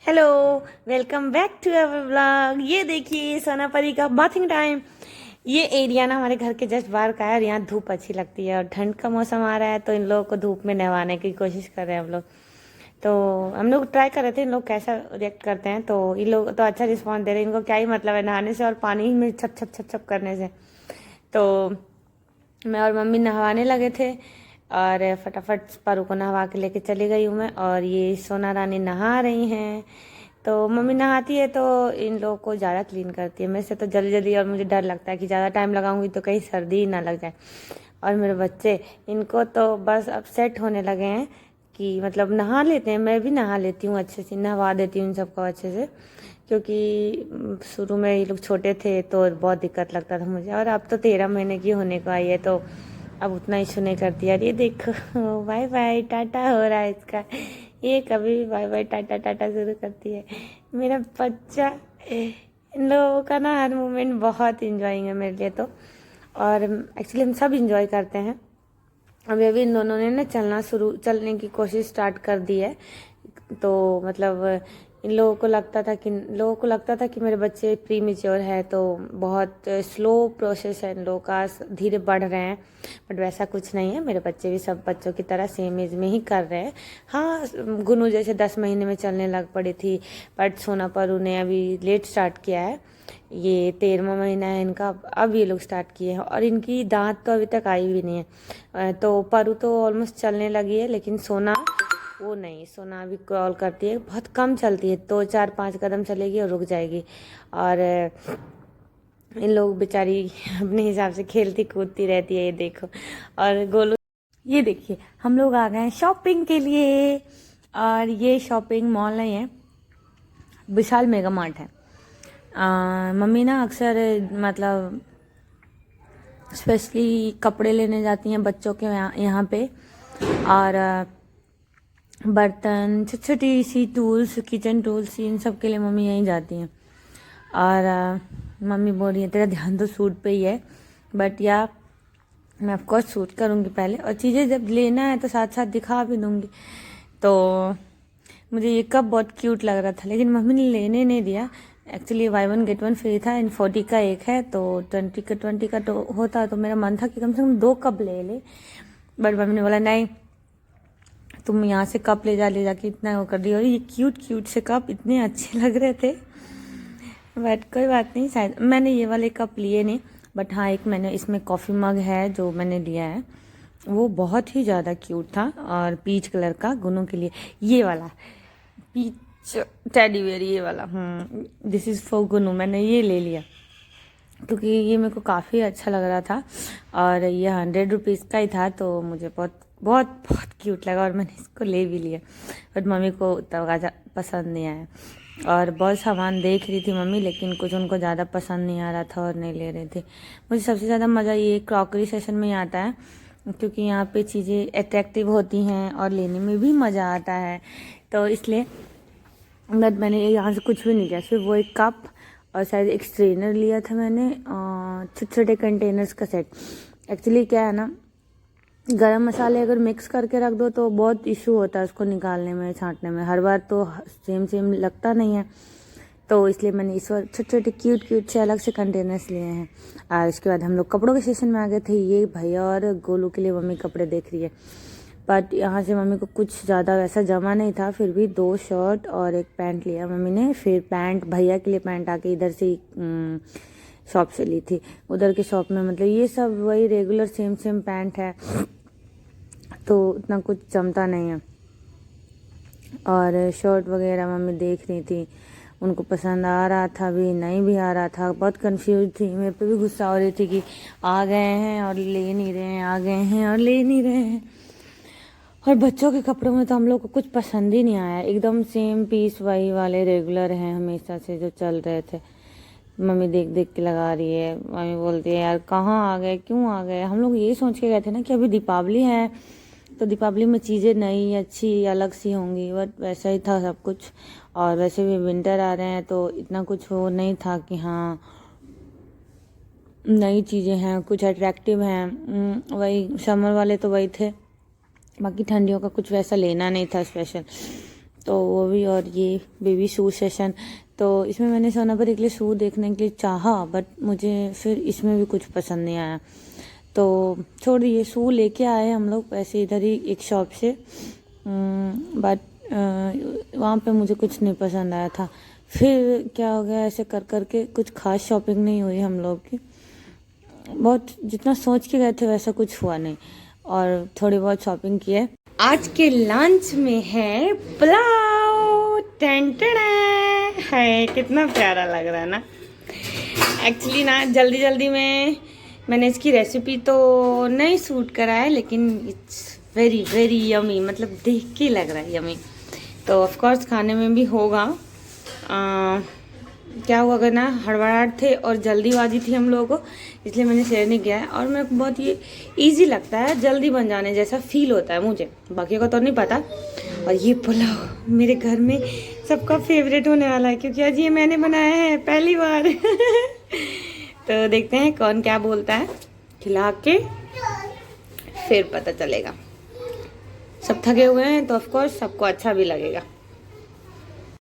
Hello, welcome back to our vlog. ये देखिए सोनापरी का बाथिंग टाइम। ये एरिया ना हमारे घर के जस्ट बाहर का है और यहाँ धूप अच्छी लगती है और ठंड का मौसम आ रहा है तो इन लोगों को धूप में नहवाने की कोशिश कर रहे हैं हम लोग। तो हम लोग ट्राई कर रहे थे इन लोग कैसा रिएक्ट करते हैं। तो इन लोग तो अच्छा रिस्पॉन्स दे रहे हैं। इनको क्या ही मतलब है नहाने से और पानी में छप छप छप छप करने से। तो मैं और मम्मी नहवाने लगे थे और फटाफट पारू को नहवा के लेके चली गई हूँ मैं। और ये सोना रानी नहा रही हैं। तो मम्मी नहाती है तो इन लोगों को ज़्यादा क्लीन करती है मेरे से तो जल्दी जल्दी। और मुझे डर लगता है कि ज़्यादा टाइम लगाऊंगी तो कहीं सर्दी ही ना लग जाए। और मेरे बच्चे इनको तो बस अब सेट होने लगे हैं कि मतलब नहा लेते हैं। मैं भी नहा लेती हूँ अच्छे से, नहवा देती हूँ इन सबको अच्छे से। क्योंकि शुरू में ये लोग छोटे थे तो बहुत दिक्कत लगता था मुझे। और अब तो 13 महीने की होने को आई है तो अब उतना इशू नहीं करती। यार ये देखो बाय बाय टाटा हो रहा है इसका। ये कभी भी बाय बाय टाटा टाटा शुरू करती है। मेरा बच्चा इन लोगों का ना हर मोमेंट बहुत इंजॉइंग है मेरे लिए तो। और एक्चुअली हम सब इंजॉय करते हैं। अभी अभी इन दोनों ने ना चलने की कोशिश स्टार्ट कर दी है। तो मतलब इन लोगों को लगता था कि मेरे बच्चे प्री मेच्योर है तो बहुत स्लो प्रोसेस है इन लोगों का, धीरे बढ़ रहे हैं। बट वैसा कुछ नहीं है, मेरे बच्चे भी सब बच्चों की तरह सेम एज में ही कर रहे हैं। हाँ, गुनू जैसे 10 महीने में चलने लग पड़ी थी। बट सोना परू ने अभी लेट स्टार्ट किया है। ये 13वां महीना है इनका, अब ये लोग स्टार्ट किए हैं। और इनकी दांत तो अभी तक आई भी नहीं है। तो परू तो ऑलमोस्ट चलने लगी है लेकिन सोना वो नहीं। सोना अभी क्रॉल करती है, बहुत कम चलती है, 2 4 5 कदम चलेगी और रुक जाएगी। और इन लोग बेचारी अपने हिसाब से खेलती कूदती रहती है, ये देखो। और गोलू, ये देखिए हम लोग आ गए हैं शॉपिंग के लिए। और ये शॉपिंग मॉल नहीं है, विशाल मेगा मार्ट है। मम्मी ना अक्सर मतलब स्पेशली कपड़े लेने जाती हैं बच्चों के यहाँ पे। और बर्तन छोटी छोटी सी टूल्स, किचन टूल्स, इन सब के लिए मम्मी यहीं जाती हैं। और मम्मी बोल रही है तेरा ध्यान तो सूट पे ही है। बट या मैं ऑफकोर्स सूट करूँगी पहले, और चीज़ें जब लेना है तो साथ साथ दिखा भी दूँगी। तो मुझे ये कप बहुत क्यूट लग रहा था लेकिन मम्मी ने लेने नहीं दिया। एक्चुअली बाय 1 गेट 1 फ्री था, इन 40 का एक है तो 20 का तो होता। तो मेरा मन था कि कम से कम 2 कप ले ले। बट मम्मी ने बोला नहीं, तुम यहाँ से कप ले जाके इतना वो कर दी। और ये क्यूट क्यूट से कप इतने अच्छे लग रहे थे। बट कोई बात नहीं, शायद मैंने ये वाले कप लिए नहीं। बट हाँ, एक मैंने इसमें कॉफ़ी मग है जो मैंने लिया है, वो बहुत ही ज़्यादा क्यूट था। और पीच कलर का गुनों के लिए ये वाला पीच टेडी बेयर, ये वाला दिस इज़ फॉर गुनू, मैंने ये ले लिया क्योंकि ये मेरे को काफ़ी अच्छा लग रहा था। और ये 100 रुपीज़ का ही था तो मुझे बहुत बहुत बहुत क्यूट लगा और मैंने इसको ले भी लिया। बट मम्मी को उतना पसंद नहीं आया। और बहुत सामान देख रही थी मम्मी लेकिन कुछ उनको ज़्यादा पसंद नहीं आ रहा था और नहीं ले रहे थे। मुझे सबसे ज़्यादा मज़ा ये क्रॉकरी सेशन में ही आता है क्योंकि यहाँ पे चीज़ें अट्रैक्टिव होती हैं और लेने में भी मज़ा आता है। तो इसलिए बट मैंने यहाँ से कुछ भी नहीं लिया, सिर्फ वो एक कप और शायद एक स्ट्रेनर लिया था मैंने, छोटे छोटे कंटेनर्स का सेट। एक्चुअली क्या है ना, गरम मसाले अगर मिक्स करके रख दो तो बहुत इशू होता है उसको निकालने में, छांटने में। हर बार तो सेम लगता नहीं है। तो इसलिए मैंने इस बार छोटे छोटे क्यूट क्यूट से अलग से कंटेनर्स लिए हैं। और उसके बाद हम लोग कपड़ों के सेशन में आ गए थे। ये भैया और गोलू के लिए मम्मी कपड़े देख रही है। बट यहाँ से मम्मी को कुछ ज़्यादा वैसा जमा नहीं था, फिर भी 2 शर्ट और एक पैंट लिया मम्मी ने। फिर पैंट, भैया के लिए पैंट आके इधर से शॉप से ली थी। उधर के शॉप में मतलब ये सब वही रेगुलर सेम पैंट है तो उतना कुछ जमता नहीं है। और शर्ट वगैरह मम्मी देख रही थी, उनको पसंद आ रहा था भी, नहीं भी आ रहा था। बहुत कंफ्यूज थी, मेरे पे भी गुस्सा हो रही थी कि आ गए हैं और ले नहीं रहे हैं, आ गए हैं और ले नहीं रहे हैं। और बच्चों के कपड़ों में तो हम लोग को कुछ पसंद ही नहीं आया, एकदम सेम पीस वही वाले रेगुलर हैं हमेशा से जो चल रहे थे। मम्मी देख देख के लगा रही है। मम्मी बोलती है यार कहाँ आ गए, क्यों आ गए। हम लोग ये सोच के गए थे ना कि अभी दीपावली है तो दीपावली में चीज़ें नई अच्छी अलग सी होंगी, बट वैसा ही था सब कुछ। और वैसे भी विंटर आ रहे हैं तो इतना कुछ वो नहीं था कि हाँ नई चीज़ें हैं, कुछ अट्रैक्टिव हैं। वही समर वाले तो वही थे, बाकी ठंडियों का कुछ वैसा लेना नहीं था स्पेशल। तो वो भी, और ये बेबी शू सेशन। तो इसमें मैंने सोना पर एक लिए शू देखने के लिए चाहा, बट मुझे फिर इसमें भी कुछ पसंद नहीं आया, तो छोड़ दिए। शू लेके आए हम लोग ऐसे इधर ही एक शॉप से, बट वहाँ पे मुझे कुछ नहीं पसंद आया था। फिर क्या हो गया, ऐसे कर करके कुछ खास शॉपिंग नहीं हुई हम लोग की, बहुत जितना सोच के गए थे वैसा कुछ हुआ नहीं, और थोड़ी बहुत शॉपिंग की है। आज के लंच में है पुलाव, टेंटड़ा है, कितना प्यारा लग रहा है ना। एक्चुअली ना जल्दी जल्दी में मैंने इसकी रेसिपी तो नहीं शूट करा है, लेकिन इट्स वेरी वेरी यमी, मतलब देख के लग रहा है यमी। तो ऑफ कोर्स खाने में भी होगा। क्या हुआ अगर ना, हड़बड़ाहट थे और जल्दीबाजी थी हम लोगों को, इसलिए मैंने शेयर नहीं किया है। और मेरे को बहुत ये इजी लगता है, जल्दी बन जाने जैसा फील होता है मुझे, बाकी का तो नहीं पता। और ये पुलाव मेरे घर में सबका फेवरेट होने वाला है, क्योंकि आज ये मैंने बनाया है पहली बार। तो देखते हैं कौन क्या बोलता है, खिला के फिर पता चलेगा। सब थके हुए हैं तो ऑफ कोर्स सबको अच्छा भी लगेगा।